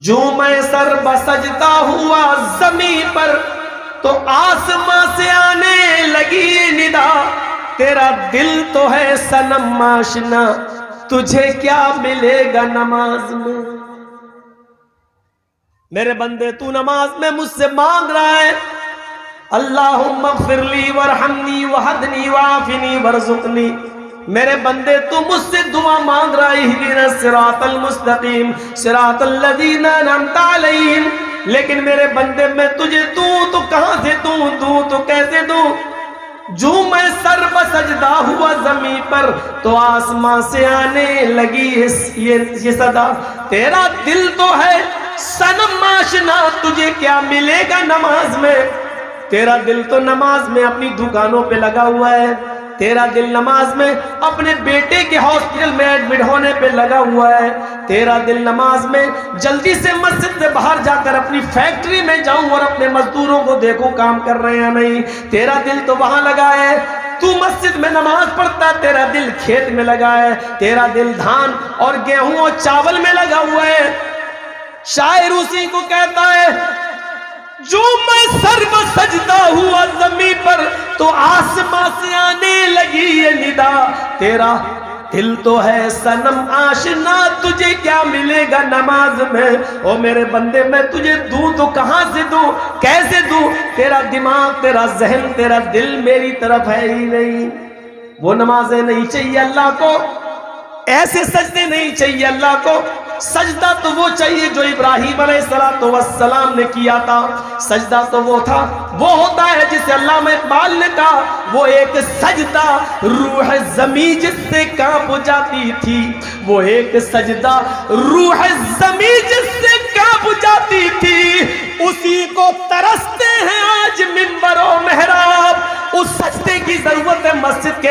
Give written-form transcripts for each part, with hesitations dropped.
جو میں سر بسجدہ ہوا زمین پر تو آسماں سے آنے لگی ندا، تیرا دل تو ہے صنم آشنا، تجھے کیا ملے گا نماز میں۔ میرے بندے تو نماز میں مجھ سے مانگ رہا ہے اللہم اغفر لی ورحمنی وحدنی وعافنی ورزقنی، میرے بندے تو مجھ سے دعا مانگ رہا ہے اہدنا الصراط المستقیم صراط الذین انعمت علیہم، لیکن میرے بندے میں تجھے دوں تو کہاں سے دوں تو کیسے دوں؟ جو میں سر بسجدہ ہوا زمین پر تو آسمان سے آنے لگی یہ صدا، تیرا دل تو ہے صنم آشنا، تجھے کیا ملے گا نماز میں؟ تیرا دل تو نماز میں اپنی دکانوں پہ لگا ہوا ہے، تیرا دل نماز میں اپنے بیٹے کے ہاسپٹل میں ایڈمٹ ہونے پہ لگا ہوا ہے، تیرا دل نماز میں جلدی سے مسجد سے باہر جا کر اپنی فیکٹری میں جاؤں اور اپنے مزدوروں کو دیکھوں کام کر رہے ہیں نہیں، تیرا دل تو وہاں لگا ہے۔ تو مسجد میں نماز پڑھتا ہے، تیرا دل کھیت میں لگا ہے، تیرا دل دھان اور گیہوں اور چاول میں لگا ہوا ہے۔ شاعر اسی کو کہتا ہے جو میں سر بسجدہ ہوا زمین پر تو آسمان سے آنے لگی یہ ندا، تیرا دل تو ہے صنم آشنا، تجھے کیا ملے گا نماز میں؟ او میرے بندے میں تجھے دوں تو کہاں سے دوں، کیسے دوں؟ تیرا دماغ، تیرا ذہن، تیرا دل میری طرف ہے ہی نہیں۔ وہ نمازیں نہیں چاہیے اللہ کو، ایسے سجدے نہیں چاہیے اللہ کو، سجدہ تو وہ چاہیے جو ابراہیم علیہ السلام نے کیا تھا، سجدہ تو وہ تھا، وہ ہوتا ہے جسے علامہ اقبال نے کہا وہ ایک سجدہ روح زمین جس سے کانپ جاتی تھی، وہ ایک سجدہ روح زمین جس سے کانپ جاتی تھی، اسی کو ترستے ہیں آج منبر و محراب۔ اس سجدے کی ضرورت ہے مسجد کے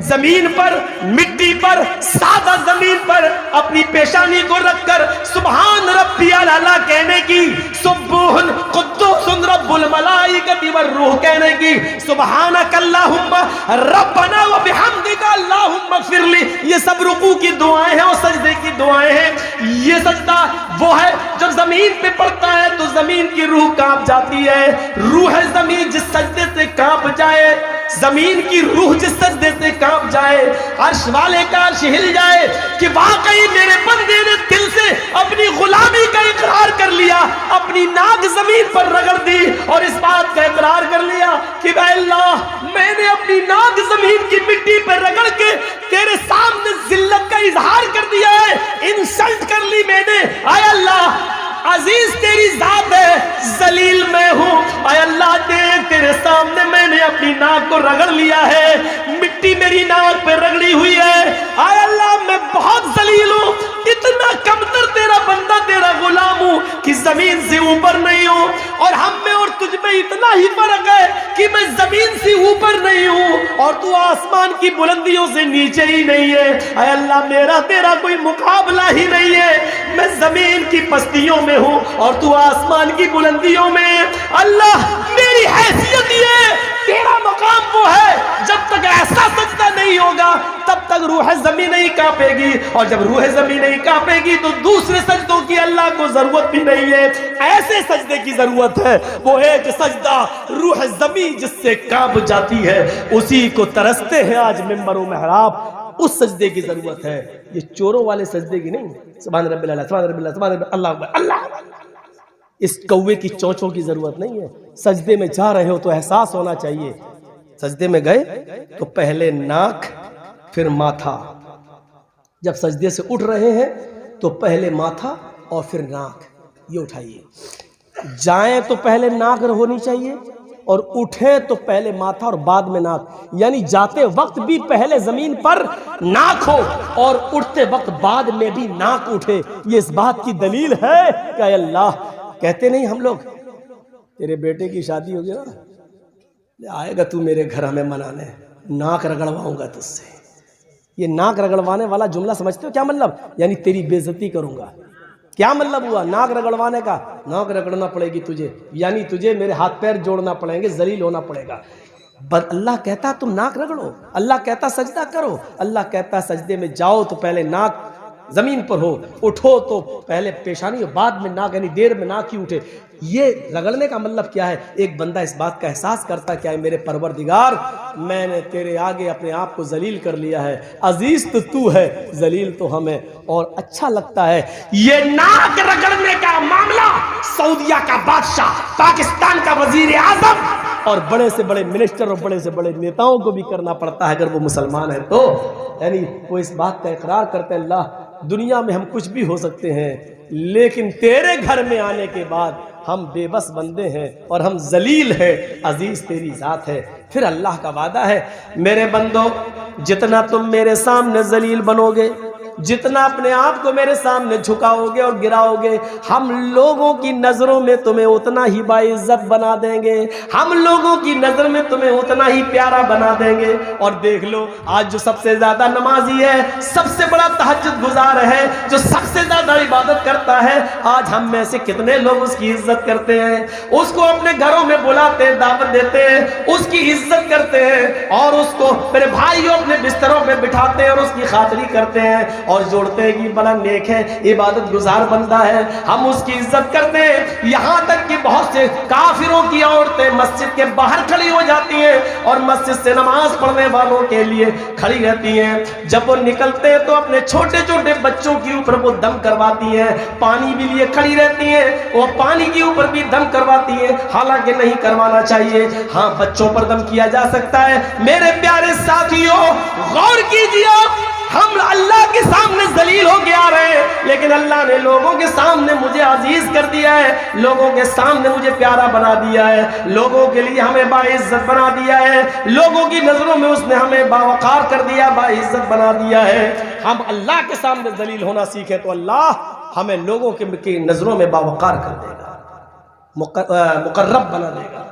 زمین پر، مٹی پر، سادہ زمین پر اپنی پیشانی کو رکھ کر سبحان ربی الاعلی کہنے کی، سبوح قدوس رب الملائکۃ والروح کہنے کی، سبحانک اللہم ربنا وبحمدک اللہم اغفر لی، یہ سب رکوع کی دعائیں ہیں اور سجدے کی دعائیں ہیں۔ یہ سجدہ وہ ہے جب زمین پہ پڑتا ہے تو زمین کی روح کانپ جاتی ہے، روح زمین جس سجدے سے کانپ جائے، زمین کی روح جس سجدے سے کانپ جائے، عرش والے کا عرش ہل جائے کہ واقعی میرے بندے نے دل سے اپنی غلامی کا اقرار کر لیا، اپنی ناک زمین پر رگڑ دی اور اس بات کا اقرار کر لیا کہ اے اللہ میں نے اپنی ناک زمین کی مٹی پر رگڑ کے تیرے سامنے ذلت کا اظہار کر دیا ہے، انسلٹ کر لی میں نے۔ اے اللہ عزیز تیری ذات ہے، ذلیل میں ہوں، اے اللہ دیکھ تیرے سامنے میں نے اپنی ناک کو رگڑ لیا ہے، مٹی میری ناک پہ رگڑی ہوئی ہے، اے اللہ میں بہت ذلیل ہوں، اتنا کمتر تیرا بندہ تیرا غلام ہوں کہ زمین سے اوپر نہیں ہوں، اور ہم میں اور تجھ میں اتنا ہی فرق ہے کہ میں زمین سے اوپر نہیں ہوں اور تو آسمان کی بلندیوں سے نیچے ہی نہیں ہے۔ اے اللہ میرا تیرا کوئی مقابلہ ہی نہیں ہے، میں زمین کی پستیوں میں ہوں اور تو آسمان کی بلندیوں میں۔ اللہ میری حیثیت یہ، تیرا مقام وہ ہے، جب تک ایسا سجدہ نہیں ہوگا تب تک روح زمین نہیں کانپے گی، اور جب روح زمین نہیں کانپے گی تو دوسرے سجدوں کی اللہ کو ضرورت بھی نہیں ہے، ایسے سجدے کی ضرورت ہے، وہ ایک سجدہ روح زمین جس سے کانپ جاتی ہے، اسی کو ترستے ہیں آج منبر و محراب، اس سجدے کی ضرورت ہے، یہ چوروں والے سجدے کی نہیں۔ سبحان رب اللہ، سبحان رب اللہ، سبحان رب اللہ اکبر، اللہ، اس کوے کی چونچوں کی ضرورت نہیں ہے۔ سجدے میں جا رہے ہو تو احساس ہونا چاہیے، سجدے میں گئے تو پہلے ناک پھر ماتھا، جب سجدے سے اٹھ رہے ہیں تو پہلے ماتھا اور پھر ناک، یہ اٹھائیے، جائیں تو پہلے ناک ہونی چاہیے اور اٹھیں تو پہلے ماتھا اور بعد میں ناک، یعنی جاتے وقت بھی پہلے زمین پر ناک ہو اور اٹھتے وقت بعد میں بھی ناک اٹھے۔ یہ اس بات کی دلیل ہے کہ اے اللہ، کہتے نہیں ہم لوگ تیرے بیٹے کی شادی ہوگی نا، آئے گا تو میرے گھر ہمیں منانے، ناک رگڑواؤں گا تجھ سے۔ یہ ناک رگڑوانے والا جملہ سمجھتے ہو کیا مطلب؟ یعنی تیری بے عزتی کروں گا۔ کیا مطلب ہوا ناک رگڑوانے کا؟ ناک رگڑنا پڑے گی تجھے، یعنی تجھے میرے ہاتھ پیر جوڑنا پڑیں گے، ذلیل ہونا پڑے گا۔ اللہ کہتا تم ناک رگڑو، اللہ کہتا سجدہ کرو، اللہ کہتا سجدے میں جاؤ تو پہلے ناک زمین پر ہو، اٹھو تو پہلے پیشانی اور بعد میں ناک، یعنی دیر میں ناک ہی اٹھے۔ یہ رگڑنے کا مطلب کیا ہے؟ ایک بندہ اس بات کا احساس کرتا ہے کہ اے میرے پروردگار، میں نے تیرے آگے اپنے آپ کو ذلیل کر لیا ہے، عزیز تو ہے، ذلیل تو ہم ہے، اور اچھا لگتا ہے۔ یہ ناک رگڑنے کا معاملہ سعودیہ کا بادشاہ، پاکستان کا وزیر اعظم اور بڑے سے بڑے منسٹر اور بڑے سے بڑے نیتاؤں کو بھی کرنا پڑتا ہے اگر وہ مسلمان ہے تو، یعنی وہ اس بات کا اقرار کرتے ہیں اللہ دنیا میں ہم کچھ بھی ہو سکتے ہیں لیکن تیرے گھر میں آنے کے بعد ہم بے بس بندے ہیں اور ہم ذلیل ہیں، عزیز تیری ذات ہے۔ پھر اللہ کا وعدہ ہے میرے بندو جتنا تم میرے سامنے ذلیل بنو گے، جتنا اپنے آپ کو میرے سامنے جھکاؤ گے اور گراؤ گے، ہم لوگوں کی نظروں میں تمہیں اتنا ہی باعزت بنا دیں گے، ہم لوگوں کی نظر میں تمہیں اتنا ہی پیارا بنا دیں گے۔ اور دیکھ لو آج جو سب سے زیادہ نمازی ہے، سب سے بڑا تہجد گزار ہے، جو سب سے زیادہ عبادت کرتا ہے، آج ہم میں سے کتنے لوگ اس کی عزت کرتے ہیں، اس کو اپنے گھروں میں بلاتے ہیں، دعوت دیتے ہیں، اس کی عزت کرتے ہیں، اور اس کو میرے بھائیوں اپنے بستروں میں بٹھاتے ہیں اور اس کی خاطری کرتے ہیں اور جوڑتے ہیں کہ بڑا نیک ہے، عبادت گزار بندہ ہے، ہم اس کی عزت کرتے ہیں۔ یہاں تک کہ بہت سے کافروں کی عورتیں مسجد کے باہر کھڑی ہو جاتی ہیں اور مسجد سے نماز پڑھنے والوں کے لیے کھڑی رہتی ہیں، جب وہ نکلتے ہیں تو اپنے چھوٹے چھوٹے بچوں کے اوپر وہ دم کرواتی ہیں، پانی بھی لیے کھڑی رہتی ہیں، وہ پانی کے اوپر بھی دم کرواتی ہیں، حالانکہ نہیں کروانا چاہیے۔ ہاں بچوں پر دم کیا جا سکتا ہے۔ میرے پیارے ساتھیوں غور کیجیے، ہم اللہ کے سامنے ذلیل ہو کے آ رہے ہیں لیکن اللہ نے لوگوں کے سامنے مجھے عزیز کر دیا ہے، لوگوں کے سامنے مجھے پیارا بنا دیا ہے، لوگوں کے لیے ہمیں باعزت بنا دیا ہے، لوگوں کی نظروں میں اس نے ہمیں باوقار کر دیا، باعزت بنا دیا ہے۔ ہم اللہ کے سامنے ذلیل ہونا سیکھیں تو اللہ ہمیں لوگوں کی نظروں میں باوقار کر دے گا، مقرب بنا دے گا۔